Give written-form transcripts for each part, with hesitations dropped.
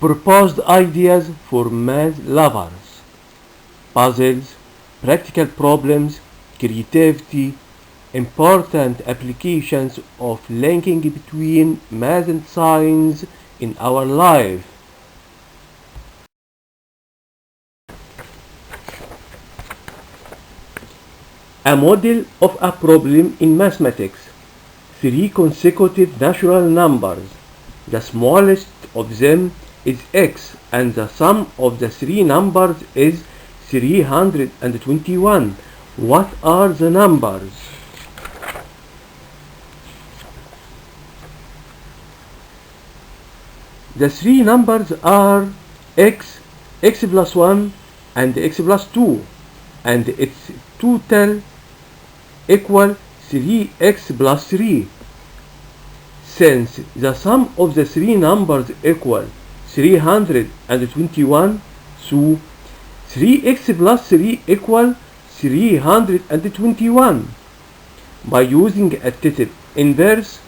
proposed ideas for math lovers: puzzles, practical problems, creativity, important applications of linking between math and science in our life. A model of a problem in mathematics: three consecutive natural numbers. The smallest of them is x, and the sum of the three numbers is 321. What are the numbers? The three numbers are x, x plus 1, and x plus 2, and its total equal 3x plus 3. Since the sum of the three numbers equal 321, so 3x plus 3 equal 321. By using additive inverse,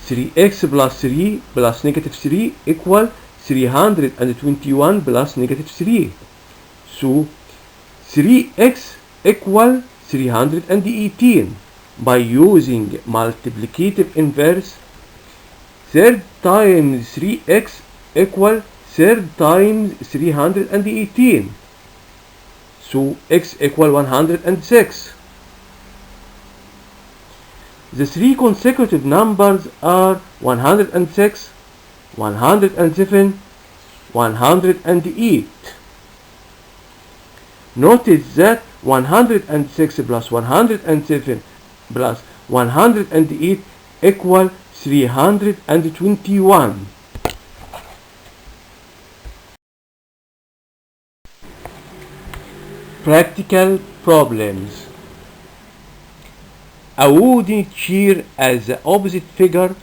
3x plus 3 plus negative 3 equal 321 plus negative 3. So 3x equal 318. By using multiplicative inverse, third times 3x equal third times 318. So x equal 106. The three consecutive numbers are 106, 107, 108. Notice that 106 plus 107 plus 108 equal 321. Practical problems. A wooden chair as the opposite figure.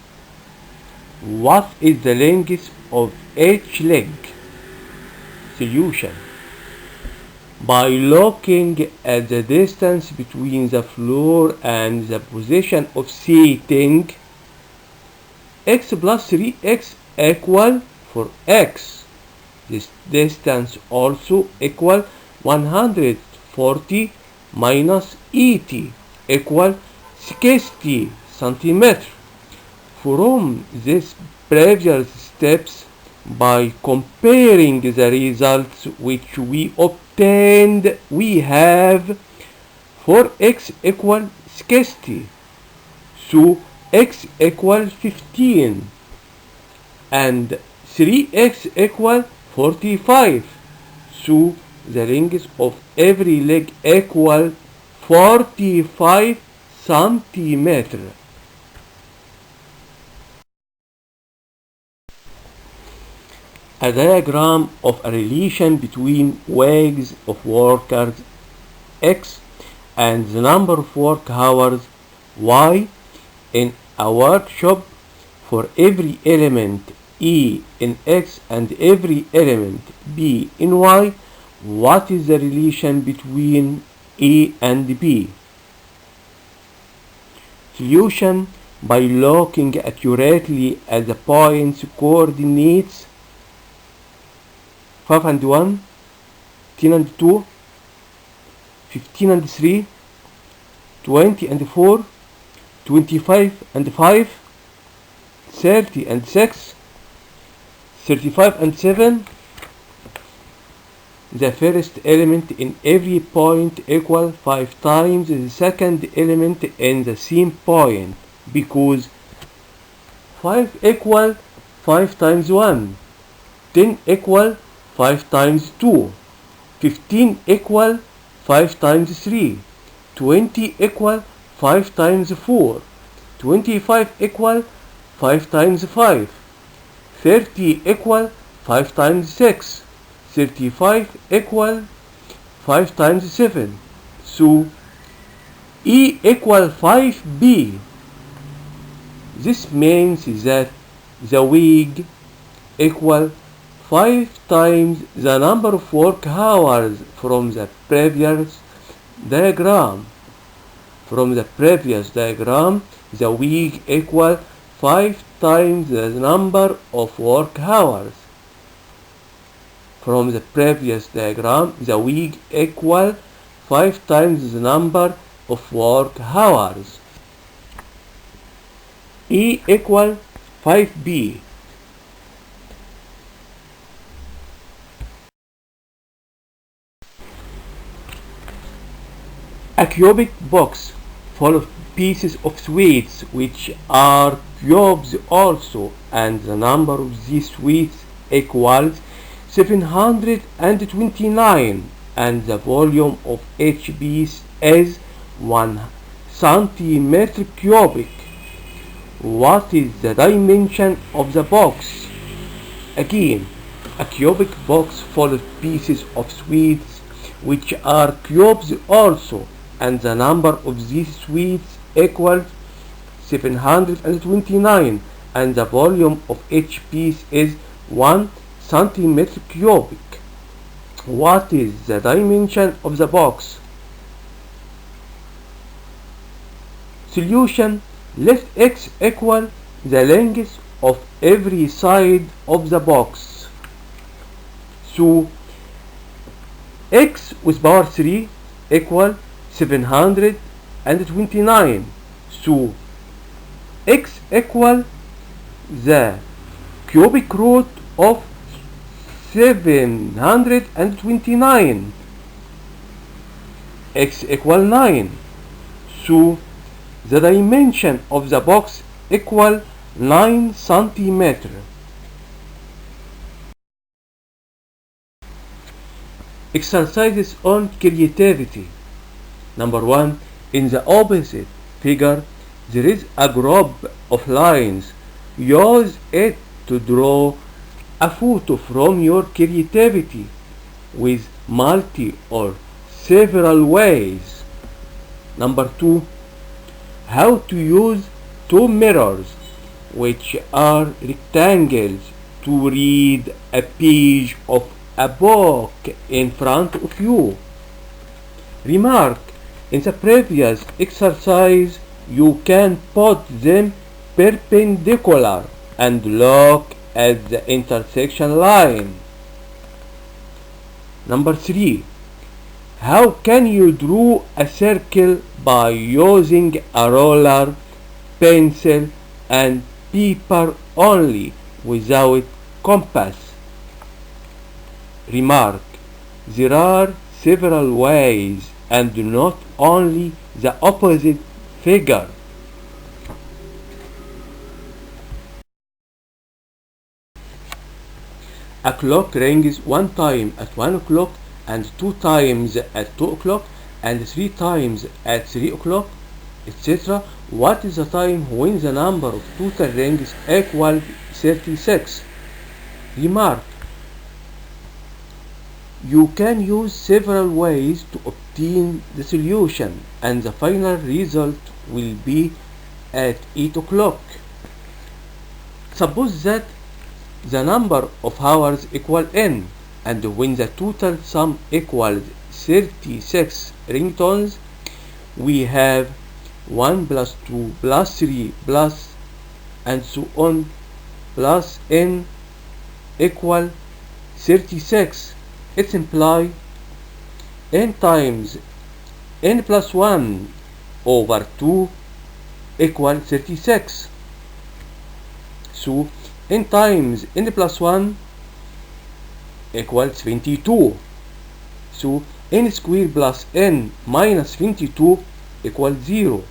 What is the length of each leg? Solution. By looking at the distance between the floor and the position of seating, x plus 3x equal for x. This distance also equal 140 minus 80 equal 60 centimeters. From these previous steps, by comparing the results which we obtained, we have 4x equal 60, so x equal 15, and 3x equal 45, so the length of every leg equal 45 centimeters. A diagram of a relation between wages of workers X and the number of work hours Y in a workshop for every element E in X and every element B in Y. What is the relation between A and B? Solution. By looking accurately at the points coordinates 5 and 1, 10 and 2, 15 and 3, 20 and 4, 25 and 5, 30 and 6, 35 and 7. The first element in every point equal 5 times the second element in the same point, because 5 equal 5 times 1, 10 equal 5 times 2, 15 equal 5 times 3, 20 equal 5 times 4, 25 equal 5 times 5, 30 equal 5 times 6, 35 equal 5 times 7. So E equal 5B. This means that the wage equal 5 times the number of work hours from the previous diagram. From the previous diagram, the week equal 5 times the number of work hours. from the previous diagram, the week equal 5 times the number of work hours. E equal 5B. A cubic box full of pieces of sweets which are cubes also, and the number of these sweets equals 729, and the volume of each piece is 1 centimeter cubic. What is the dimension of the box? Again, a cubic box full of pieces of sweets which are cubes also, and the number of these sweets equals 729, and the volume of each piece is 1 centimeter cubic. What is the dimension of the box? Solution: let x equal the length of every side of the box. So x with power 3 equal 729. So x equal the cubic root of 729. X equal 9. So the dimension of the box equal 9 centimeter. Exercises on creativity. Number 1. In the opposite figure, there is a group of lines. Use it to draw a photo from your creativity with multi or several ways. Number 2. How to use two mirrors, which are rectangles, to read a page of a book in front of you. Remark: in the previous exercise, you can put them perpendicular and look at the intersection line. Number 3. How can you draw a circle by using a ruler, pencil, and paper only without compass? Remark: there are several ways and not only the opposite figure. A clock rings 1 time at 1 o'clock, and 2 times at 2 o'clock, and 3 times at 3 o'clock, etc. What is the time when the number of total rings equal 36? Remark: you can use several ways to obtain the solution, and the final result will be at 8 o'clock. Suppose that the number of hours equal n, and when the total sum equals 36 ringtones, we have 1 plus 2 plus 3 plus and so on plus n equal 36. It implies n times n plus 1 over 2 equal 36. So n times n plus 1 equals 22. So n squared plus n minus 22 equals 0.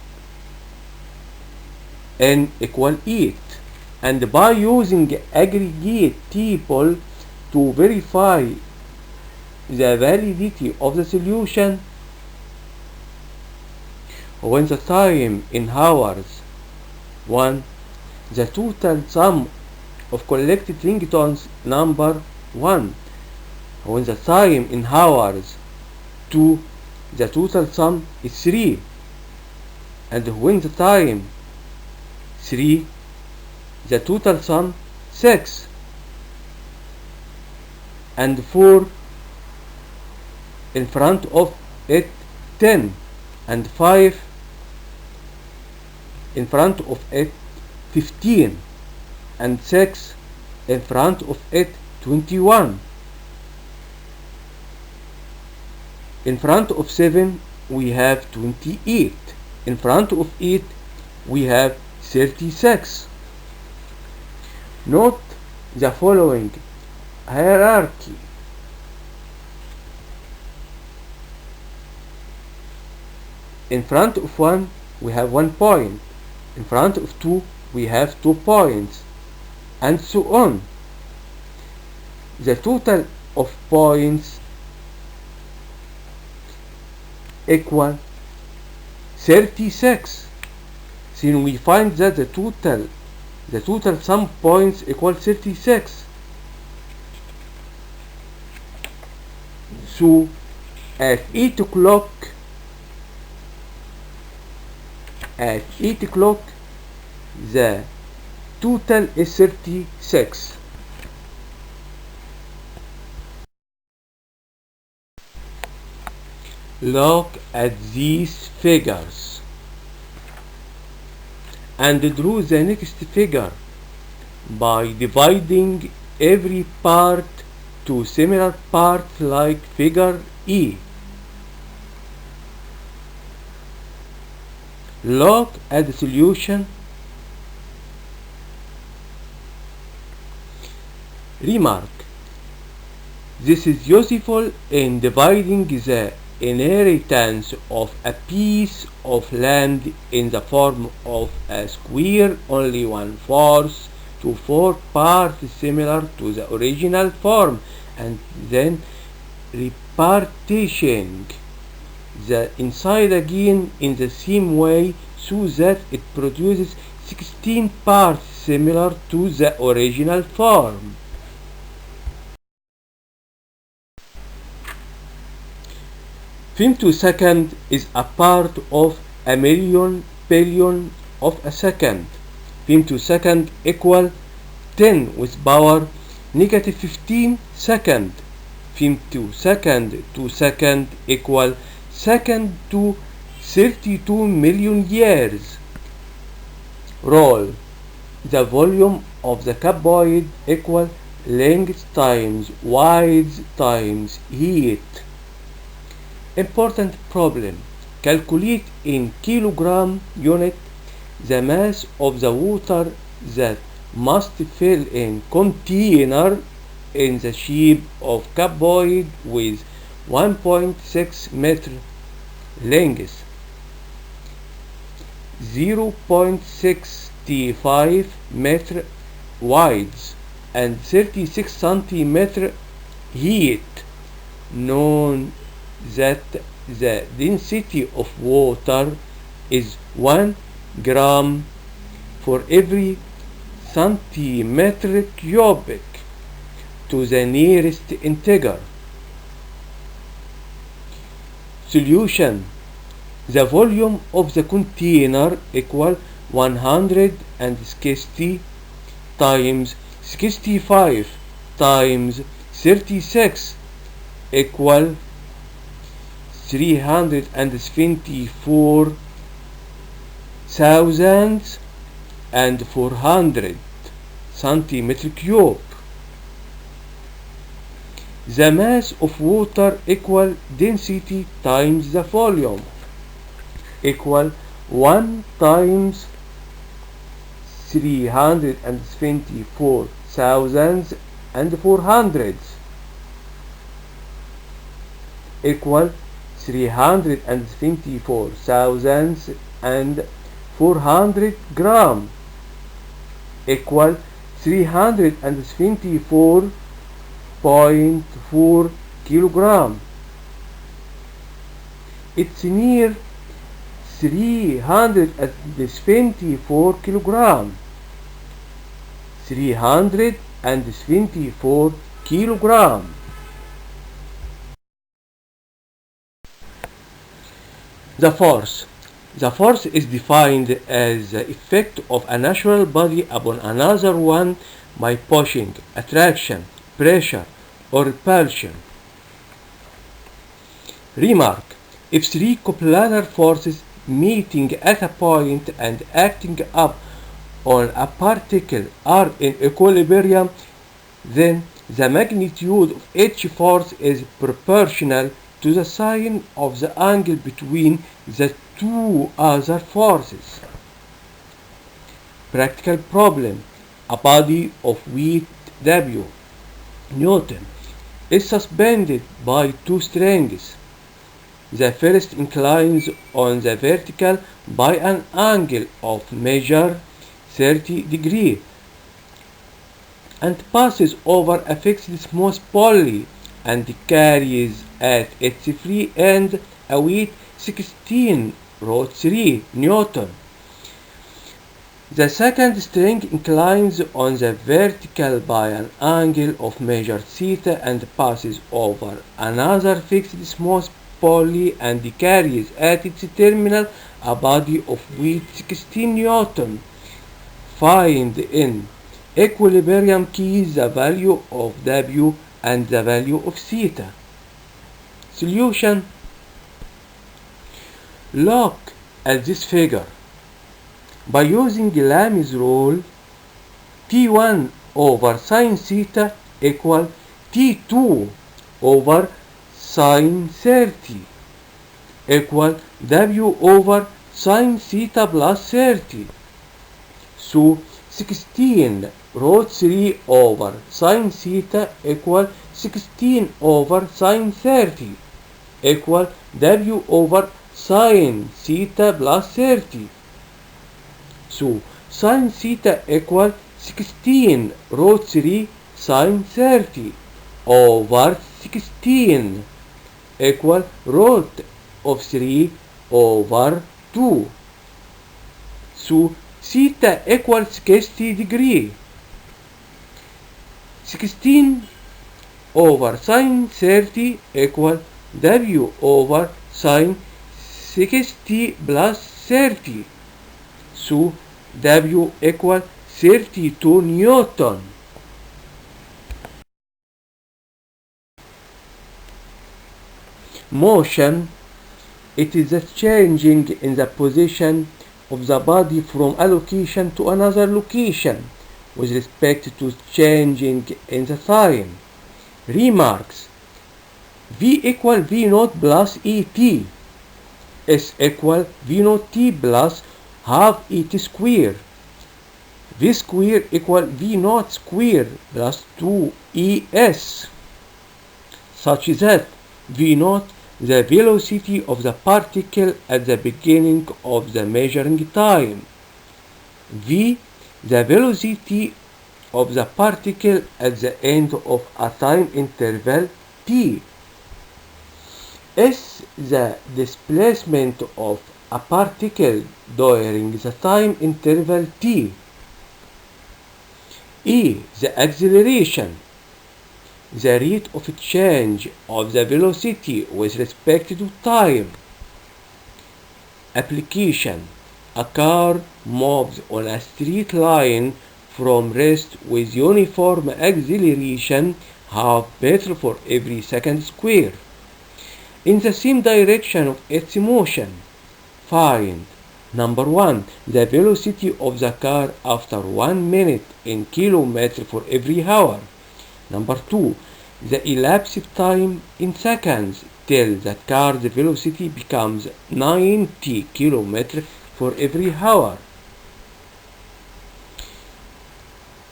N equal 8. And by using aggregate table to verify the validity of the solution, when the time in hours 1, the total sum of collected ringtones number 1. When the time in hours 2, the total sum is 3. And when the time 3, the total sum 6. And 4, in front of it 10. And 5, in front of it 15. And 6, in front of it 21. In front of 7 we have 28. In front of 8 we have 36. Note the following hierarchy. In front of 1 we have 1 point. In front of 2 we have 2 points, and so on. The total of points equal 36. Then we find that the total sum points equal 36. So at 8 o'clock the total is 36. Look at these figures and draw the next figure by dividing every part to similar parts like figure E. Look at the solution. Remark: this is useful in dividing the inheritance of a piece of land in the form of a square only 1/4 to 4 parts similar to the original form, and then repartishing the inside again in the same way so that it produces 16 parts similar to the original form. Femtosecond is a part of a million billion of a second. Femtosecond equal 10 with power negative 15 second. Femtosecond to second equal second to 32 million years. Roll: the volume of the cuboid equal length times width times heat. Important problem: calculate in kilogram unit the mass of the water that must fill in container in the shape of cuboid with 1.6 meter length, 0.65 meter width, and 36 centimeter height. Known that the density of water is 1 gram for every centimeter cubic to the nearest integer. Solution: the volume of the container equal 160 times 65 times 36 equal 324,400 centimeter cube. The mass of water equal density times the volume equal 1 times 324,400 equal 324,400 gram equal 324.4 kilogram. It's near 324 kilogram. 324 kilogram. The force. The force is defined as the effect of a natural body upon another one by pushing, attraction, pressure, or repulsion. Remark: if three coplanar forces meeting at a point and acting up on a particle are in equilibrium, then the magnitude of each force is proportional to the sign of the angle between the two other forces. Practical problem. A body of weight W, Newton, is suspended by two strings. The first inclines on the vertical by an angle of measure 30 degrees and passes over a fixed smooth pulley and carries at its free end a weight 16 root 3 Newton. The second string inclines on the vertical by an angle of measure theta and passes over another fixed smooth pulley and carries at its terminal a body of weight 16 Newton. Find in equilibrium keys the value of W and the value of theta. Solution. Look at this figure. By using Lami's rule, T1 over sine theta equal T2 over sine 30 equal W over sine theta plus 30. So 16 root 3 over sine theta equal 16 over sine 30 equal W over sine theta plus 30. So sine theta equal 16 root 3 sine 30 over 16 equal root of 3 over 2. So theta equals 60 degree. 16 over sine 30 equal W over sine 60 plus 30. So W equal 32 Newton. Motion. It is the changing in the position of the body from a location to another location with respect to changing in the time. Remarks. V equal V naught plus ET. S equal V naught T plus half ET square. V square equal V naught square plus 2ES, such that V naught the velocity of the particle at the beginning of the measuring time, V the velocity of the particle at the end of a time interval t, S the displacement of a particle during the time interval t, E the acceleration, the rate of change of the velocity with respect to time. Application. A car moves on a straight line from rest with uniform acceleration half meter for every second square in the same direction of its motion. Find number 1 the velocity of the car after 1 minute in kilometers for every hour. Number 2 the elapsed time in seconds till the car's velocity becomes 90 km for every hour.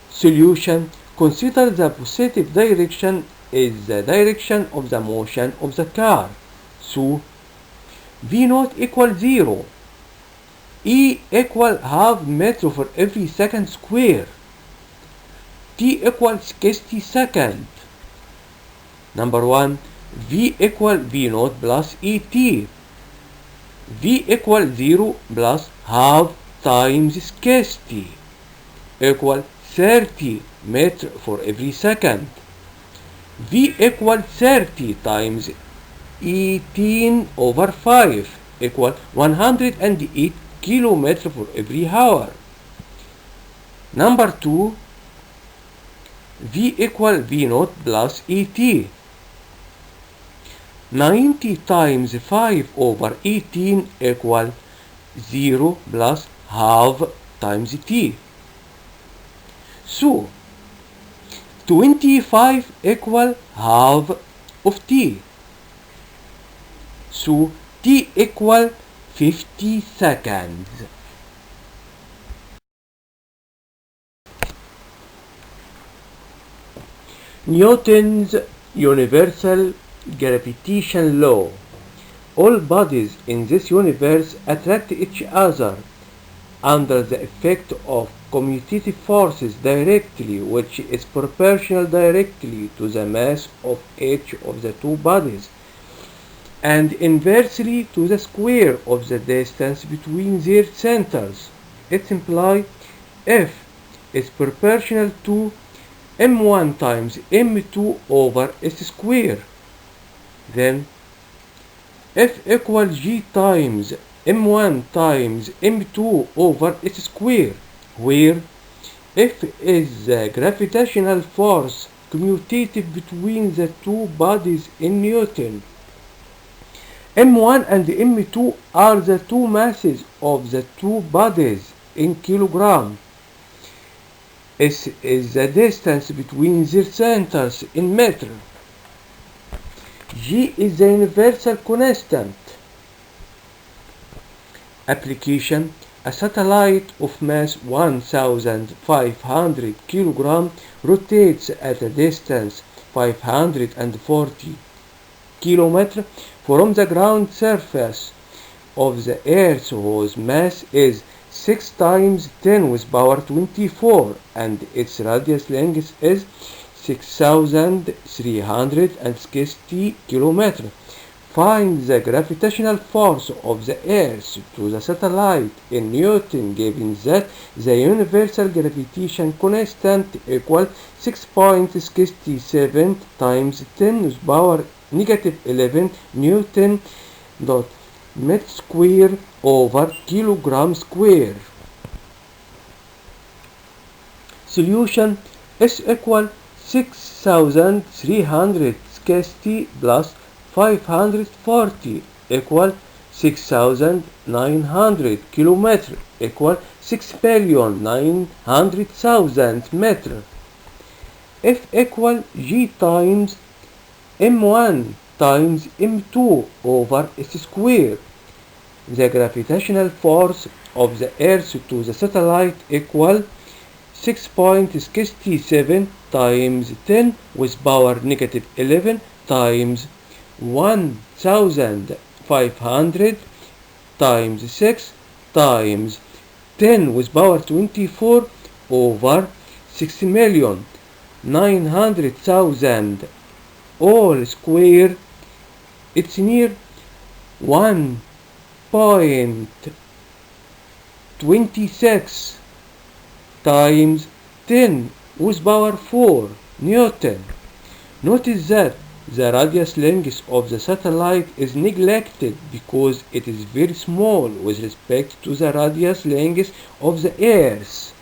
Solution. Consider the positive direction is the direction of the motion of the car. So V naught equals 0. E equal half meter for every second square. T equals 60 seconds. Number 1 V equal V naught plus ET. V equal 0 plus half times 60 equal 30 meter for every second. V equal 30 times 18 over 5 equal 108 km for every hour. Number 2 V equal V naught plus ET. 90 times 5 over 18 equal 0 plus half times t. So 25 equal half of t. So t equal 50 seconds. Newton's universal gravitation law. All bodies in this universe attract each other under the effect of commutative forces directly, which is proportional directly to the mass of each of the two bodies, and inversely to the square of the distance between their centers. It implies F is proportional to m1 times m2 over s square. Then F equals g times m1 times m2 over s square, where F is the gravitational force commutative between the two bodies in Newton. m1 and m2 are the two masses of the two bodies in kilogram. S is the distance between their centers in meter. G is the universal constant. Application: a satellite of mass 1500 kg rotates at a distance 540 km from the ground surface of the Earth, whose mass is 6 times 10 with power 24 and its radius length is 6360 km. Find the gravitational force of the Earth to the satellite in Newton, given that the universal gravitation constant equals 6.67 times 10 with power negative 11 Newton dot meter square over kilogram square. Solution: S equal 6360 plus 540 equal 6900 kilometer equal 6,900,000 meter. F equal g times m1 times m2 over s square. The gravitational force of the Earth to the satellite equal 6.67 times 10 with power negative 11 times 1500 times 6 times 10 with power 24 over 6,900,000 all square. It's near 1.26 times 10 with power 4 Newton. Notice that the radius length of the satellite is neglected because it is very small with respect to the radius length of the Earth.